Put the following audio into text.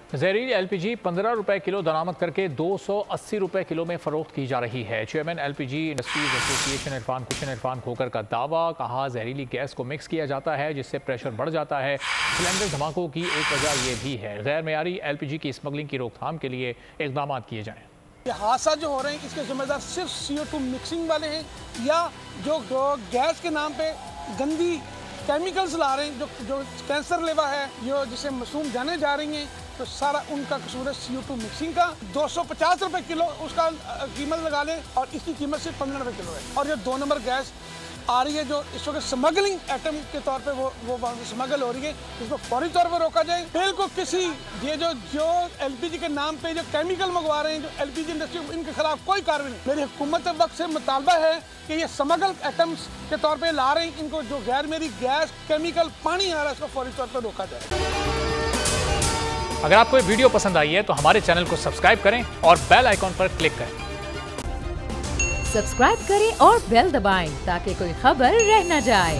जहरीली एलपीजी 15 रुपए किलो दरामद करके 280 रुपए किलो में फरोख्त की जा रही है। Chairman LPG industries association Irfan Khokhar का दावा। कहा जहरीली गैस को मिक्स किया जाता है जिससे प्रेशर बढ़ जाता है। सिलेंडर धमाकों की एक वजह यह भी है। गैर मेयारी एलपीजी की स्मगलिंग की रोकथाम के लिए इकदाम किए जाएँ। ये हादसा जो हो रहे हैं इसके जिम्मेदार सिर्फ CO2 मिक्सिंग वाले हैं या जो गैस के नाम पे गंदी केमिकल्स ला रहे हैं जो कैंसर लेवा है, जो जिसे मासूम जाने जा रही हैं, तो सारा उनका कसूर है CO2 मिक्सिंग का। 250 रुपए किलो उसका कीमत लगा लें और इसकी कीमत सिर्फ 15 रुपए किलो है। और ये 2 नंबर गैस आ रही है जो इस वक्त स्मगलिंग आइटम के तौर पे वो स्मगल हो रही है, इसको फौरी तौर पर रोका जाए। बिल्कुल किसी ये जो एलपीजी के नाम पे जो केमिकल मंगवा रहे हैं, जो एलपीजी इंडस्ट्री, इनके खिलाफ कोई कार्रवाई नहीं। मेरी हुकूमत वक्त से मुतालबा है कि ये स्मगल आइटम्स के तौर पे ला रहे हैं, इनको जो गैर मेरी गैस केमिकल पानी आ रहा है इसको फौरी तौर पर रोका जाए। अगर आपको ये वीडियो पसंद आई है तो हमारे चैनल को सब्सक्राइब करें और बेल आइकॉन पर क्लिक करें। सब्सक्राइब करें और बेल दबाएं ताकि कोई खबर रह न जाए।